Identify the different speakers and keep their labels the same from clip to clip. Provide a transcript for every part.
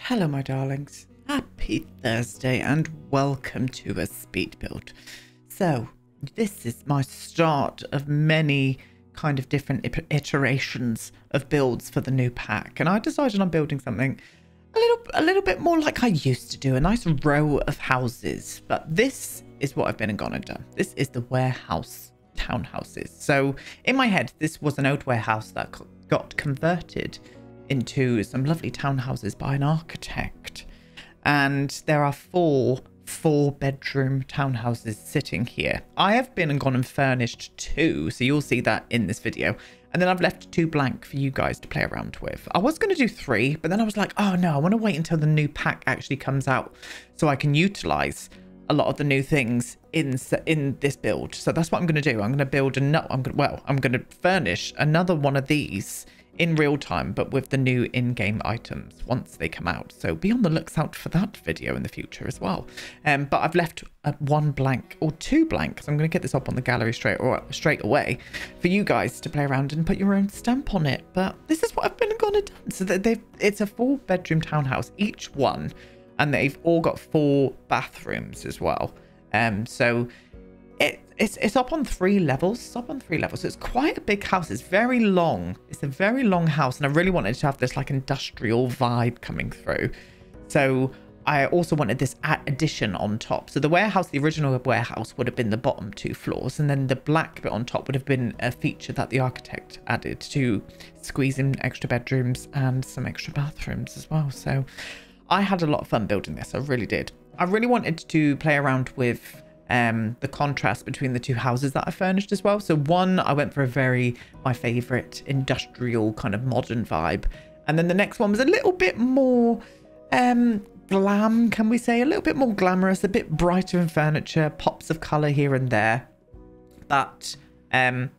Speaker 1: Hello my darlings, happy Thursday and welcome to a speed build. So this is my start of many kind of different iterations of builds for the new pack, and I decided on building something a little bit more like I used to do, a nice row of houses. But this is what I've been and gone and done. This is the warehouse townhouses. So in my head this was an old warehouse that got converted into some lovely townhouses by an architect, and there are four bedroom townhouses sitting here. I have been and gone and furnished two, so you'll see that in this video, and then I've left two blank for you guys to play around with. I was going to do three, but then I was like, oh no, I want to wait until the new pack actually comes out so I can utilize a lot of the new things in this build. So that's what I'm going to do. I'm going to build I'm going to furnish another one of these in real time, but with the new in-game items once they come out. So be on the lookout for that video in the future as well. But I've left one blank or two blanks. I'm going to get this up on the gallery straight away for you guys to play around and put your own stamp on it. But this is what I've been going to do. So that it's a 4-bedroom townhouse, each one, and they've all got 4 bathrooms as well. So it's up on 3 levels. It's up on 3 levels. So it's quite a big house. It's very long. It's a very long house, and I really wanted to have this like industrial vibe coming through. So I also wanted this addition on top. So the warehouse, the original warehouse, would have been the bottom 2 floors, and then the black bit on top would have been a feature that the architect added to squeeze in extra bedrooms and some extra bathrooms as well. So I had a lot of fun building this. I really did. I really wanted to play around with the contrast between the 2 houses that I furnished as well. So one, I went for my favorite industrial kind of modern vibe, and then the next one was a little bit more glam, can we say, a little bit more glamorous, a bit brighter in furniture, pops of color here and there. But I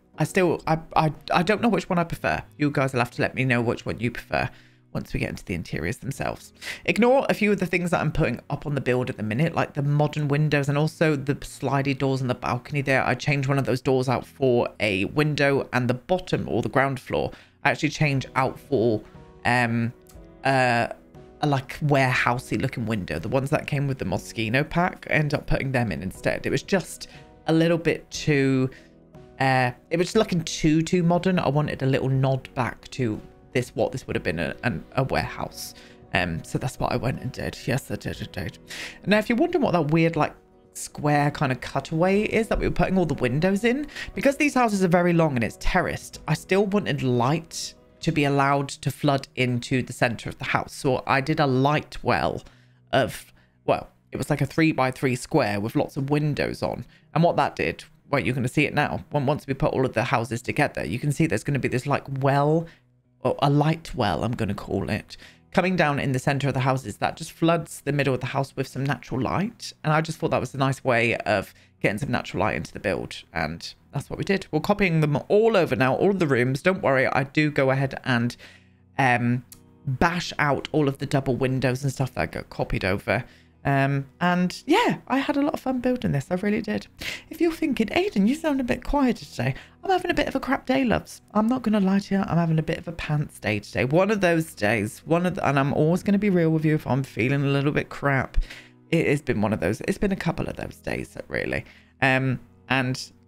Speaker 1: don't know which one I prefer. You guys will have to let me know which one you prefer once we get into the interiors themselves. Ignore a few of the things that I'm putting up on the build at the minute, like the modern windows and also the slidey doors on the balcony there. I changed one of those doors out for a window, and the bottom or the ground floor I actually changed out for a like warehousey looking window. The ones that came with the Moschino pack, I ended up putting them in instead. It was just a little bit too it was looking too modern. I wanted a little nod back to what this would have been a warehouse. So that's what I went and did. Yes, I did. Now, if you're wondering what that weird like square kind of cutaway is that we were putting all the windows in, because these houses are very long and it's terraced, I still wanted light to be allowed to flood into the center of the house. So I did a light well of, well, it was like a 3x3 square with lots of windows on. And what that did, well, you're going to see it now. Once we put all of the houses together, you can see there's going to be this like well, or a light well, I'm going to call it, coming down in the center of the houses that just floods the middle of the house with some natural light. And I just thought that was a nice way of getting some natural light into the build, and that's what we did. We're copying them all over now, all of the rooms. Don't worry, I do go ahead and bash out all of the double windows and stuff that got copied over. And yeah, I had a lot of fun building this. I really did. If you're thinking, Aiden, you sound a bit quieter today, I'm having a bit of a crap day, loves. I'm not going to lie to you. I'm having a bit of a pants day today. One of those days. And I'm always going to be real with you if I'm feeling a little bit crap. It has been one of those. It's been a couple of those days, really. And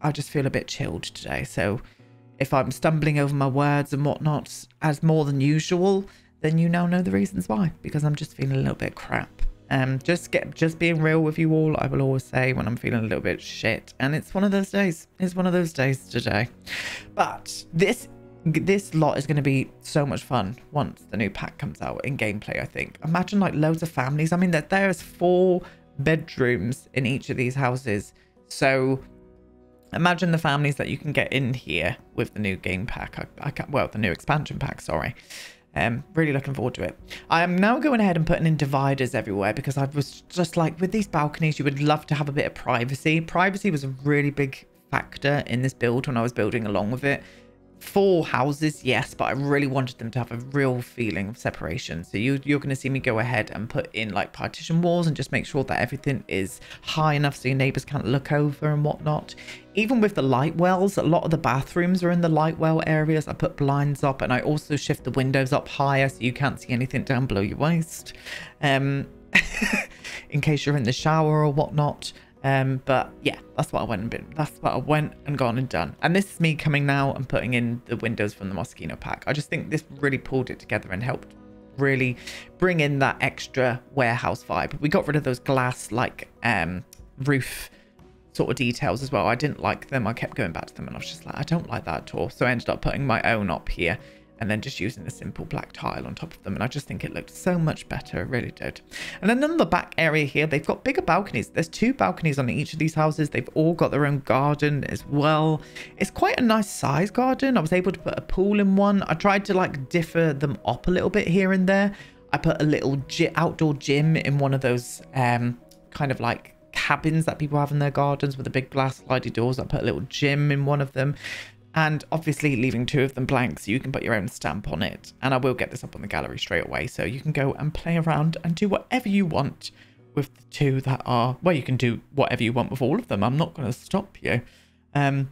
Speaker 1: I just feel a bit chilled today. So if I'm stumbling over my words and whatnot as more than usual, then you now know the reasons why. Because I'm just feeling a little bit crap. Just being real with you all, I will always say when I'm feeling a little bit shit, and it's one of those days. It's one of those days today. But this lot is going to be so much fun once the new pack comes out in gameplay, I think. Imagine like loads of families. I mean, there's 4 bedrooms in each of these houses, so imagine the families that you can get in here with the new game pack. Well, the new expansion pack, sorry. Really looking forward to it. I am now going ahead and putting in dividers everywhere, because I was just like, with these balconies, you would love to have a bit of privacy. Privacy was a really big factor in this build when I was building along with it. 4 houses, yes, but I really wanted them to have a real feeling of separation. So you're going to see me go ahead and put in like partition walls and just make sure that everything is high enough so your neighbors can't look over and whatnot. Even with the light wells, a lot of the bathrooms are in the light well areas. I put blinds up, and I also shift the windows up higher so you can't see anything down below your waist, in case you're in the shower or whatnot. But yeah, that's what I went and gone and done. And this is me coming now and putting in the windows from the Moschino pack. I just think this really pulled it together and helped really bring in that extra warehouse vibe. We got rid of those glass like roof sort of details as well. I didn't like them. I kept going back to them and I was just like, I don't like that at all. So I ended up putting my own up here and then just using a simple black tile on top of them. And I just think it looked so much better. It really did. And then on the back area here, they've got bigger balconies. There's 2 balconies on each of these houses. They've all got their own garden as well. It's quite a nice size garden. I was able to put a pool in one. I tried to like differ them up a little bit here and there. I put a little outdoor gym in one of those kind of like cabins that people have in their gardens with the big glass slidey doors. I put a little gym in one of them. And obviously leaving 2 of them blank so you can put your own stamp on it. And I will get this up on the gallery straight away. So you can go and play around and do whatever you want with the 2 that are... Well, you can do whatever you want with all of them. I'm not going to stop you. Yeah,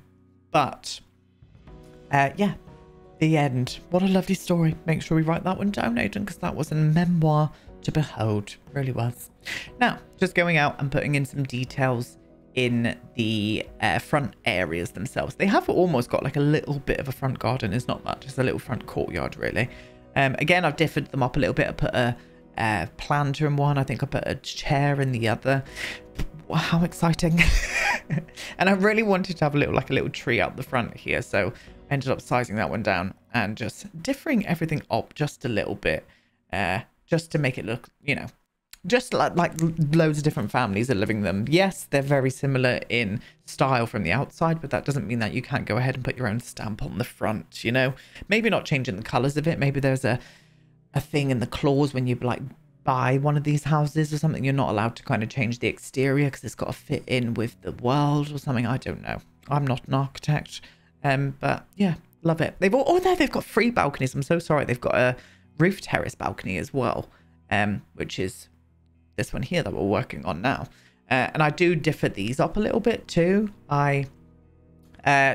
Speaker 1: the end. What a lovely story. Make sure we write that one down, Aidan, because that was a memoir to behold. Really was. Now, just going out and putting in some details in the front areas themselves. They have almost got like a little bit of a front garden. It's not much, it's a little front courtyard really. Again, I've differed them up a little bit. I put a planter in one. I think I put a chair in the other. Wow, how exciting. And I really wanted to have a little tree out the front here, so I ended up sizing that one down and just differing everything up just a little bit, just to make it look, you know, just like loads of different families are living them. Yes, they're very similar in style from the outside, but that doesn't mean that you can't go ahead and put your own stamp on the front, you know. Maybe not changing the colors of it. Maybe there's a thing in the clause when you like buy one of these houses or something, you're not allowed to kind of change the exterior because it's got to fit in with the world or something. I don't know. I'm not an architect. But yeah, love it. They've all, they've got 3 balconies. I'm so sorry. They've got a roof terrace balcony as well, which is this one here that we're working on now. And I do differ these up a little bit too. I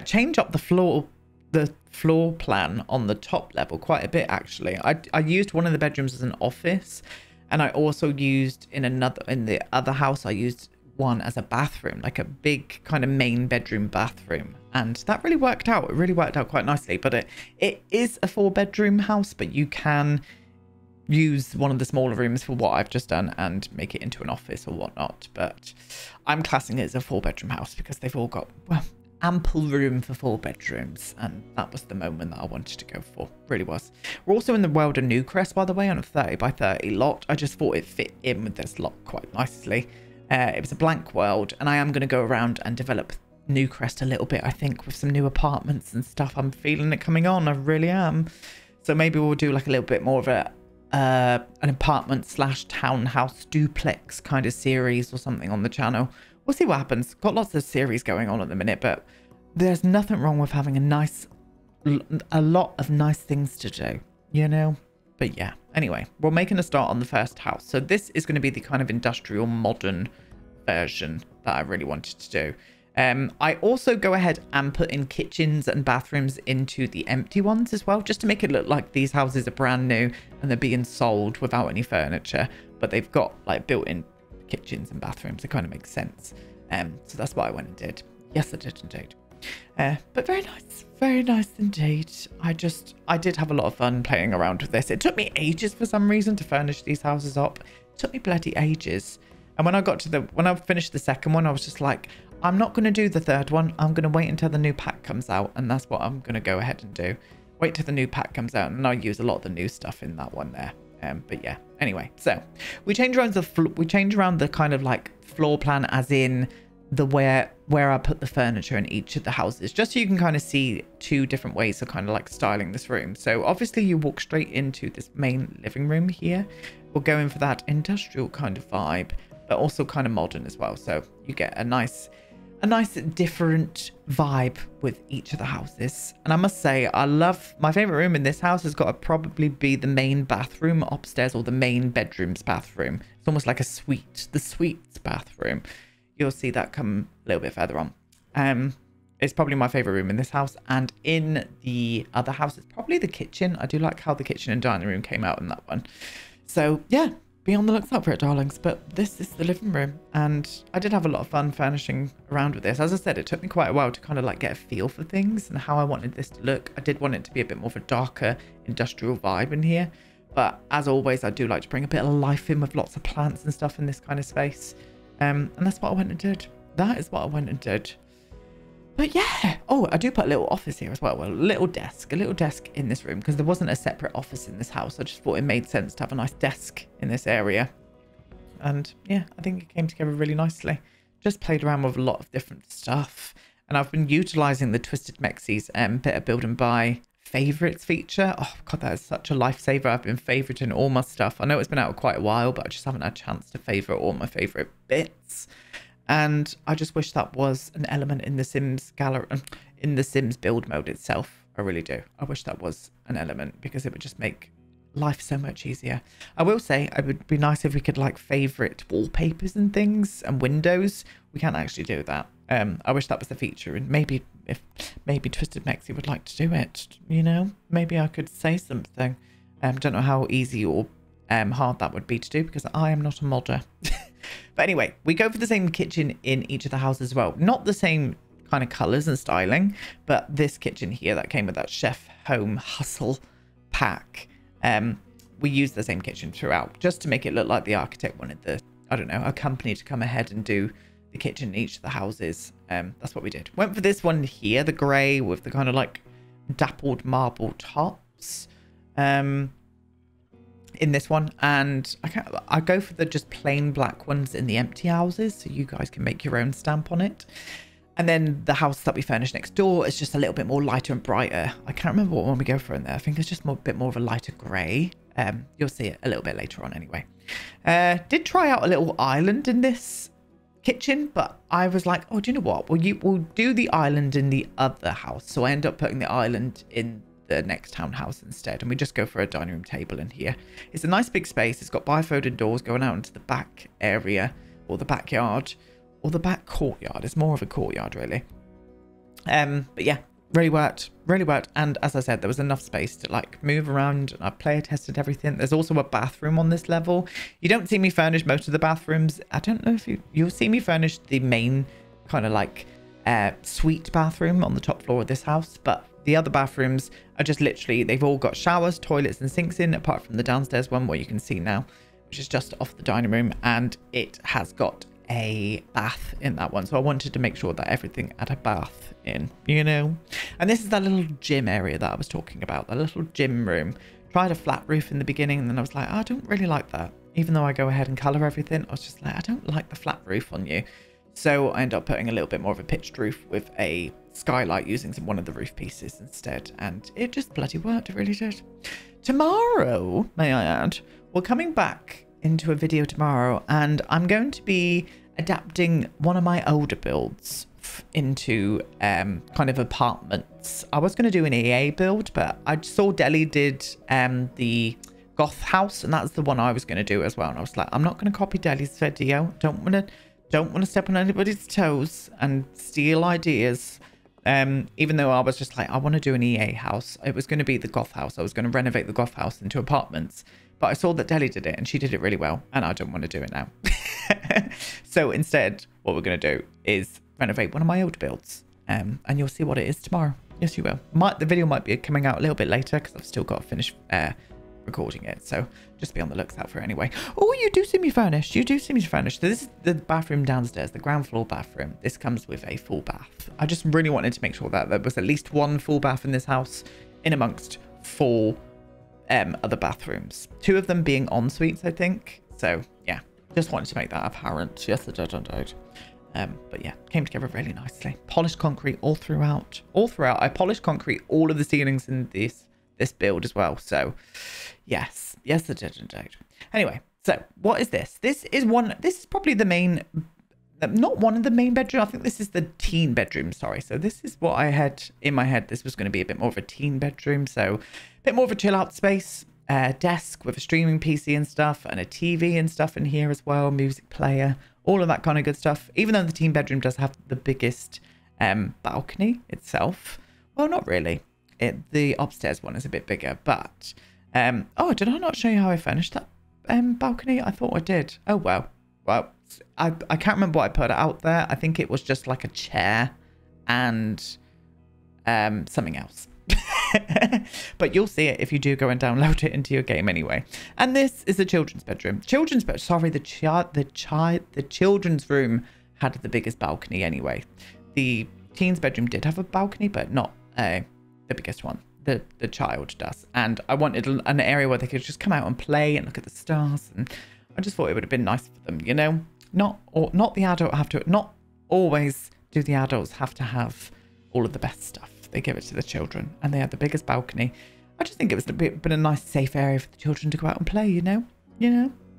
Speaker 1: change up the floor plan on the top level quite a bit actually. I used one of the bedrooms as an office, and I also used in the other house I used one as a bathroom, like a big kind of main bedroom bathroom, and that really worked out. It really worked out quite nicely. But it is a 4-bedroom house, but you can use one of the smaller rooms for what I've just done and make it into an office or whatnot. But I'm classing it as a 4-bedroom house because they've all got, well, ample room for 4 bedrooms, and that was the moment that I wanted to go for. Really was. We're also in the world of Newcrest, by the way, on a 30 by 30 lot. I just thought it fit in with this lot quite nicely. It was a blank world, and I am going to go around and develop Newcrest a little bit, I think, with some new apartments and stuff. I'm feeling it coming on. I really am. So maybe we'll do like a little bit more of an apartment / townhouse duplex kind of series or something on the channel. We'll see what happens. Got lots of series going on at the minute, but there's nothing wrong with having a lot of nice things to do, you know. But yeah, anyway, we're making a start on the first house. So this is going to be the kind of industrial modern version that I really wanted to do. I also go ahead and put in kitchens and bathrooms into the empty ones as well, just to make it look like these houses are brand new and they're being sold without any furniture, but they've got like built-in kitchens and bathrooms. It kind of makes sense. So that's what I went and did. Yes, I did indeed. But very nice indeed. I did have a lot of fun playing around with this. It took me ages for some reason to furnish these houses up. It took me bloody ages. And when I finished the second one, I was just like, I'm not going to do the third one. I'm going to wait until the new pack comes out, and that's what I'm going to go ahead and do. Wait till the new pack comes out, and I'll use a lot of the new stuff in that one there. But yeah, anyway, so we change around the kind of like floor plan, as in the where I put the furniture in each of the houses, just so you can kind of see 2 different ways of kind of like styling this room. So obviously you walk straight into this main living room here. We're going for that industrial kind of vibe, but also kind of modern as well. So you get a nice a nice different vibe with each of the houses. And I must say, I love my favorite room in this house has got to probably be the main bathroom upstairs, or the main bedroom's bathroom. It's almost like a suite, the suite's bathroom. You'll see that come a little bit further on. It's probably my favorite room in this house, and in the other house it's probably the kitchen. I do like how the kitchen and dining room came out in that one. So yeah, be on the lookout for it, darlings. But this is the living room, and I did have a lot of fun furnishing around with this. As I said, it took me quite a while to kind of like get a feel for things and how I wanted this to look. I did want it to be a bit more of a darker industrial vibe in here, but as always, I do like to bring a bit of life in with lots of plants and stuff in this kind of space. And that's what I went and did. That is what I went and did. But yeah, oh, I do put a little office here as well. Well, a little desk in this room, because there wasn't a separate office in this house. I just thought it made sense to have a nice desk in this area. And yeah, I think it came together really nicely. Just played around with a lot of different stuff. And I've been utilizing the Twisted Mexie's Better Build and Buy favorites feature. Oh God, that is such a lifesaver. I've been favoriting all my stuff. I know it's been out quite a while, but I just haven't had a chance to favorite all my favorite bits. And I just wish that was an element in the Sims gallery, in the Sims build mode itself. I really do. I wish that was an element, because it would just make life so much easier. I will say it would be nice if we could like favorite wallpapers and things and windows. We can't actually do that. I wish that was the feature, and maybe Twisted Mexie would like to do it, you know, maybe I could say something. Don't know how easy or hard that would be to do, because I am not a modder. But anyway, we go for the same kitchen in each of the houses as well. Not the same kind of colors and styling, but this kitchen here that came with that Chef Home Hustle pack, we used the same kitchen throughout, just to make it look like the architect wanted the, I don't know, a company to come ahead and do the kitchen in each of the houses. That's what we did. Went for this one here, the grey with the kind of like dappled marble tops. In this one, and I go for the just plain black ones in the empty houses, so you guys can make your own stamp on it. And then the house that we furnished next door is just a little bit more lighter and brighter. I can't remember what one we go for in there. I think it's just a bit more of a lighter grey. You'll see it a little bit later on anyway. Did try out a little island in this kitchen, but I was like, oh, do you know what, we'll do the island in the other house. So I end up putting the island in the next townhouse instead, and we just go for a dining room table in here. It's a nice big space. It's got bifolded doors going out into the back area, or the backyard, or the back courtyard. It's more of a courtyard really. But yeah, really worked. And as I said, there was enough space to like move around, and I player tested everything. There's also a bathroom on this level. You don't see me furnish most of the bathrooms. I don't know if you'll see me furnish the main kind of like suite bathroom on the top floor of this house, but the other bathrooms are just literally, they've all got showers, toilets and sinks in, apart from the downstairs one where you can see now, which is just off the dining room, and it has got a bath in that one. So I wanted to make sure that everything had a bath in, you know. And this is that little gym area that I was talking about, the little gym room. Tried a flat roof in the beginning, and then I was like, oh, I don't really like that. Even though I go ahead and colour everything, I was just like, I don't like the flat roof on you. So I ended up putting a little bit more of a pitched roof with a skylight using one of the roof pieces instead, and it just bloody worked. It really did. Tomorrow, may I add, we're coming back into a video tomorrow, and I'm going to be adapting one of my older builds into kind of apartments. I was going to do an EA build, but I saw Deli did the goth house, and that's the one I was going to do as well, and I was like, I'm not going to copy Deli's video. Don't want to step on anybody's toes and steal ideas. Even though I was just like, I want to do an EA house. It was going to be the goth house. I was going to renovate the goth house into apartments, but I saw that Deli did it and she did it really well, and I don't want to do it now. So instead, what we're going to do is renovate one of my old builds, and you'll see what it is tomorrow. Yes, you will. The video might be coming out a little bit later because I've still got to finish recording it, so just be on the lookout for it anyway. Oh, you do see me furnished. So this is the bathroom downstairs, the ground floor bathroom. This comes with a full bath. I just really wanted to make sure that there was at least one full bath in this house, in amongst 4 other bathrooms, 2 of them being en suites, I think. So yeah, just wanted to make that apparent. Yes, I did. But yeah, came together really nicely. Polished concrete all throughout. I polished concrete all of the ceilings in this build as well. So yes, I did indeed. Anyway, so what is this? This is probably the main not one of the main bedroom. I think this is the teen bedroom. Sorry. So this is what I had in my head. This was going to be a bit more of a teen bedroom. So a bit more of a chill out space. Desk with a streaming PC and stuff, and a TV and stuff in here as well. Music player, all of that kind of good stuff. Even though the teen bedroom does have the biggest balcony itself. Well, not really. The upstairs one is a bit bigger, but oh, did I not show you how I furnished that balcony? I thought I did. Oh well. Well, I can't remember what I put out there. I think it was just like a chair and something else. But you'll see it if you do go and download it into your game anyway. And this is the children's bedroom. Sorry, the children's room had the biggest balcony anyway. The teen's bedroom did have a balcony, but not the biggest one. The child does. And I wanted an area where they could just come out and play and look at the stars. And I just thought it would have been nice for them, you know? Not the adult have to, not always do the adults have to have all of the best stuff. They give it to the children, and they had the biggest balcony. I just think it was been a nice safe area for the children to go out and play, you know?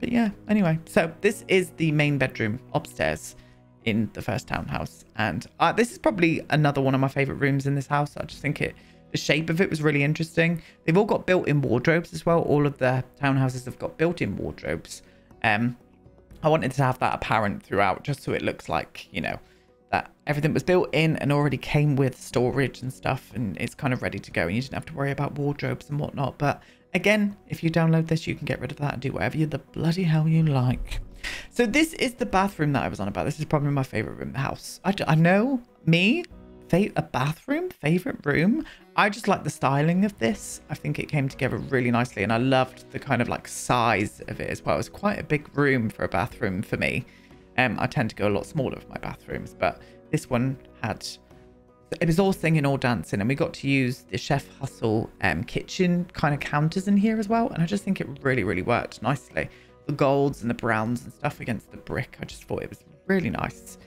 Speaker 1: But yeah, anyway. So this is the main bedroom upstairs in the first townhouse. And this is probably another one of my favorite rooms in this house. I just think the shape of it was really interesting. They've all got built-in wardrobes as well. All of the townhouses have got built-in wardrobes. I wanted to have that apparent throughout, just so it looks like, you know, that everything was built in and already came with storage and stuff, and it's kind of ready to go, and you didn't have to worry about wardrobes and whatnot. But again, if you download this, you can get rid of that and do whatever the bloody hell you like. So this is the bathroom that I was on about. This is probably my favorite room in the house. I know me, a bathroom, favorite room. I just like the styling of this. I think it came together really nicely, and I loved the kind of like size of it as well. It was quite a big room for a bathroom for me. I tend to go a lot smaller with my bathrooms, but this one it was all singing, all dancing, and we got to use the Chef Hustle kitchen kind of counters in here as well. And I just think it really, really worked nicely. The golds and the browns and stuff against the brick. I just thought it was really nice.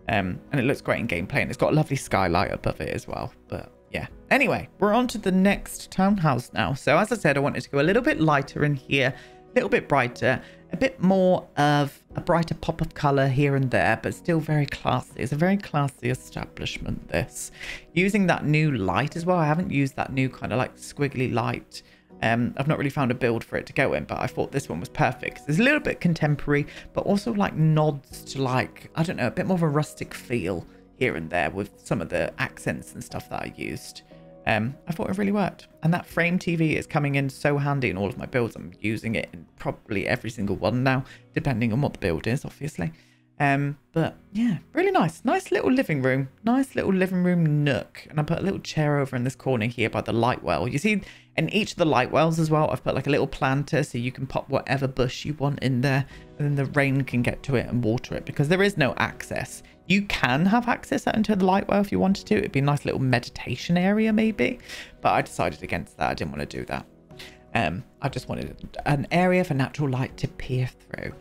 Speaker 1: And it looks great in gameplay, and it's got a lovely skylight above it as well. But yeah, anyway, we're on to the next townhouse now. So as I said, I wanted to go a little bit lighter in here, a little bit brighter, a bit more of a brighter pop of color here and there, but still very classy. It's a very classy establishment, this. Using that new light as well. I haven't used that new kind of like squiggly light. I've not really found a build for it to go in, but I thought this one was perfect. It's a little bit contemporary, but also like nods to like, I don't know, a bit more of a rustic feel here and there with some of the accents and stuff that I used. I thought it really worked. And that frame TV is coming in so handy in all of my builds. I'm using it in probably every single one now, depending on what the build is, obviously. But yeah, really nice. Nice little living room. Nice little living room nook. And I put a little chair over in this corner here by the light well. You see, in each of the light wells as well, I've put like a little planter so you can pop whatever bush you want in there. And then the rain can get to it and water it, because there is no access. You can have access out into the light well if you wanted to. It'd be a nice little meditation area maybe. But I decided against that. I didn't want to do that. I just wanted an area for natural light to peer through.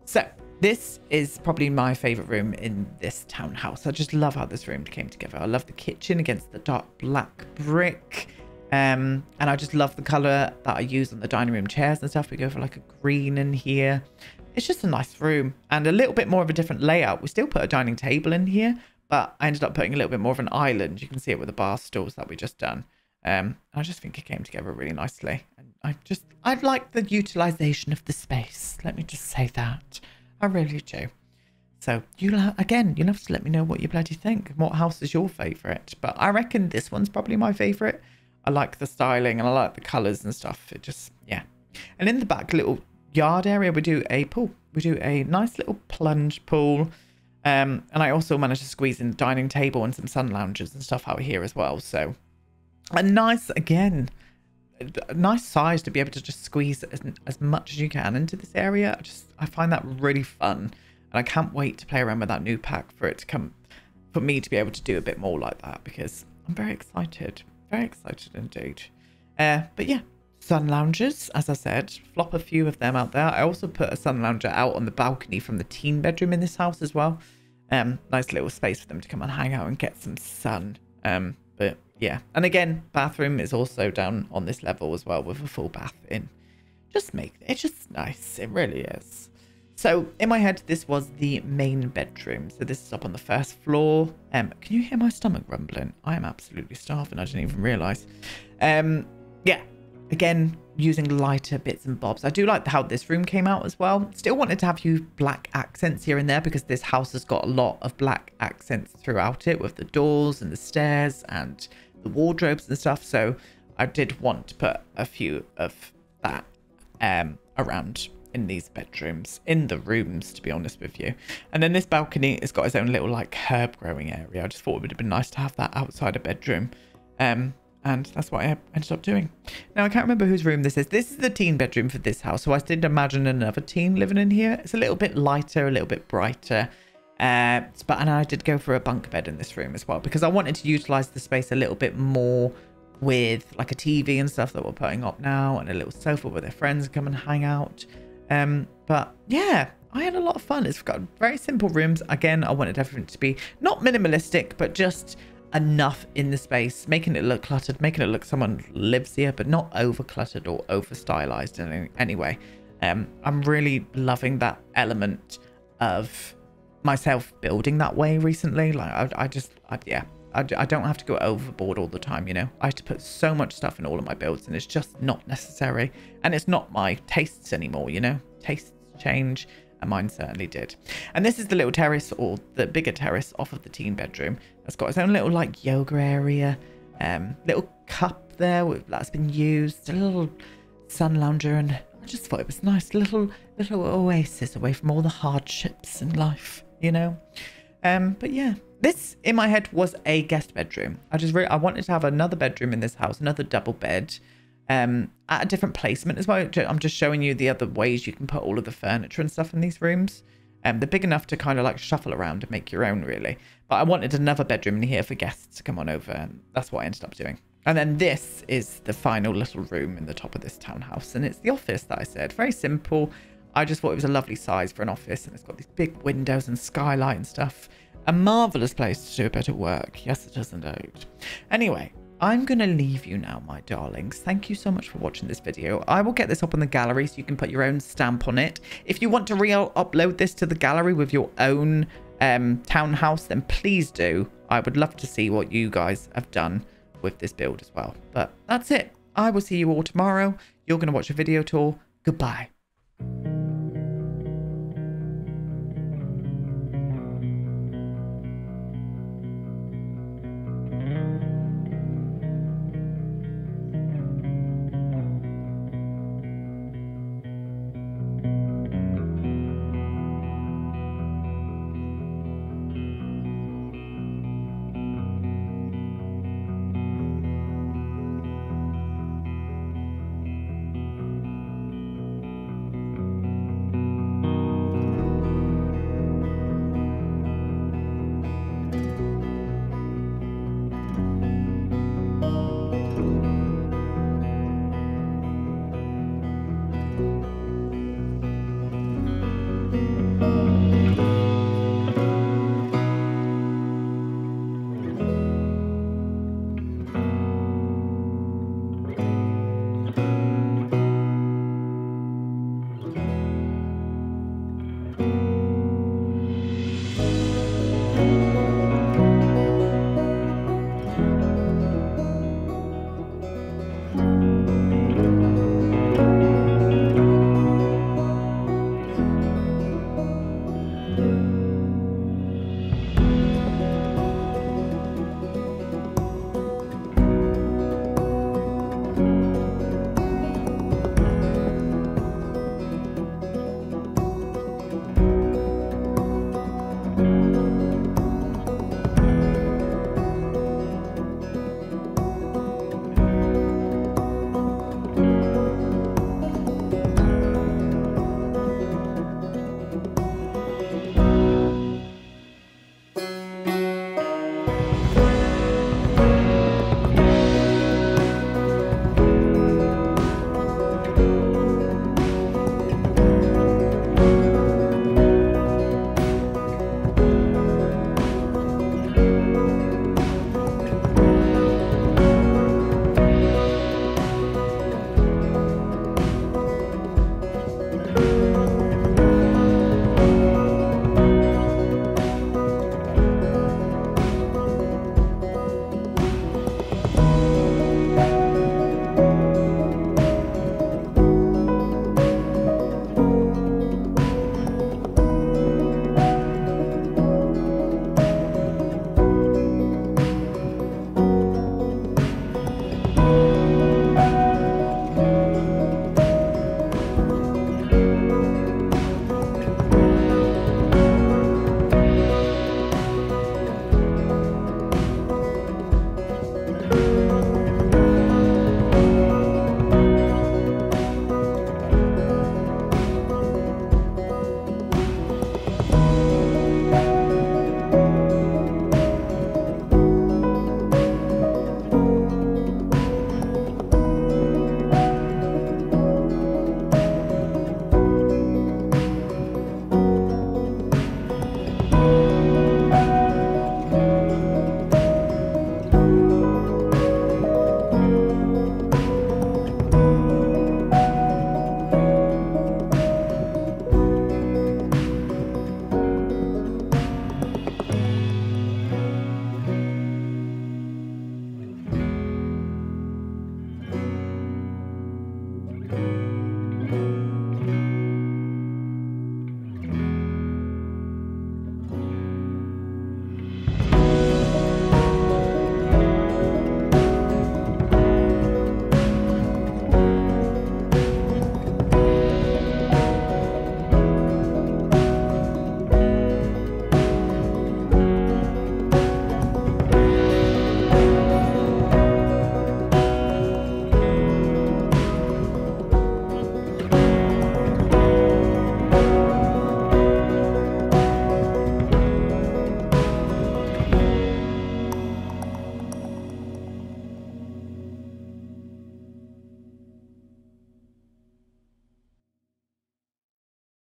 Speaker 1: So this is probably my favorite room in this townhouse. I just love how this room came together. I love the kitchen against the dark black brick. And I just love the color that I use on the dining room chairs and stuff. We go for like a green in here. It's just a nice room and a little bit more of a different layout. We still put a dining table in here, but I ended up putting a little bit more of an island. You can see it with the bar stools that we just done. I just think it came together really nicely. And I like the utilization of the space. Let me just say that. I really do. So you'll have to let me know what you bloody think. What house is your favorite? But I reckon this one's probably my favorite. I like the styling and I like the colors and stuff. It just, yeah. And in the back little yard area, we do a pool. We do a nice little plunge pool. And I also managed to squeeze in the dining table and some sun lounges and stuff out here as well. So a nice, again, a nice size to be able to just squeeze as much as you can into this area. I find that really fun. And I can't wait to play around with that new pack for it to come, for me to be able to do a bit more like that, because I'm very excited. Very excited indeed. But yeah, sun loungers, as I said, flop a few of them out there. I also put a sun lounger out on the balcony from the teen bedroom in this house as well. Nice little space for them to come and hang out and get some sun. But yeah, and again, bathroom is also down on this level as well with a full bath in. It's just nice. It really is. So in my head, this was the main bedroom. So this is up on the first floor. Can you hear my stomach rumbling? I am absolutely starving. I didn't even realise. Yeah, again, using lighter bits and bobs. I do like how this room came out as well. Still wanted to have few black accents here and there because this house has got a lot of black accents throughout it with the doors and the stairs and the wardrobes and stuff. So I did want to put a few of that around in these bedrooms, in the rooms, to be honest with you. And then this balcony has got its own little like herb growing area. I just thought it would have been nice to have that outside a bedroom. And that's what I ended up doing. Now, I can't remember whose room this is. This is the teen bedroom for this house. So I did imagine another teen living in here. It's a little bit lighter, a little bit brighter. And I did go for a bunk bed in this room as well, because I wanted to utilize the space a little bit more with like a TV and stuff that we're putting up now, and a little sofa where their friends come and hang out. But yeah, I had a lot of fun. It's got very simple rooms. Again, I wanted everything to be not minimalistic, but just enough in the space, making it look cluttered, making it look someone lives here, but not over cluttered or over stylized in any way. I'm really loving that element of myself building that way recently. Like I don't have to go overboard all the time, you know. I have to put so much stuff in all of my builds, and it's just not necessary, and it's not my tastes anymore, you know. Tastes change, and mine certainly did. And this is the little terrace, or the bigger terrace off of the teen bedroom. It's got its own little like yoga area, little cup there that's been used, a little sun lounger, and I just thought it was nice, little oasis away from all the hardships in life, you know. But yeah, this in my head was a guest bedroom. I wanted to have another bedroom in this house, another double bed, at a different placement as well. I'm just showing you the other ways you can put all of the furniture and stuff in these rooms. They're big enough to kind of like shuffle around and make your own, really. But I wanted another bedroom in here for guests to come on over, and that's what I ended up doing. And then this is the final little room in the top of this townhouse, and it's the office that I said. Very simple. I just thought it was a lovely size for an office, and it's got these big windows and skylight and stuff. A marvellous place to do a bit of work. Yes, it is indeed. Anyway, I'm going to leave you now, my darlings. Thank you so much for watching this video. I will get this up on the gallery so you can put your own stamp on it. If you want to upload this to the gallery with your own townhouse, then please do. I would love to see what you guys have done with this build as well. But that's it. I will see you all tomorrow. You're going to watch a video tour. Goodbye.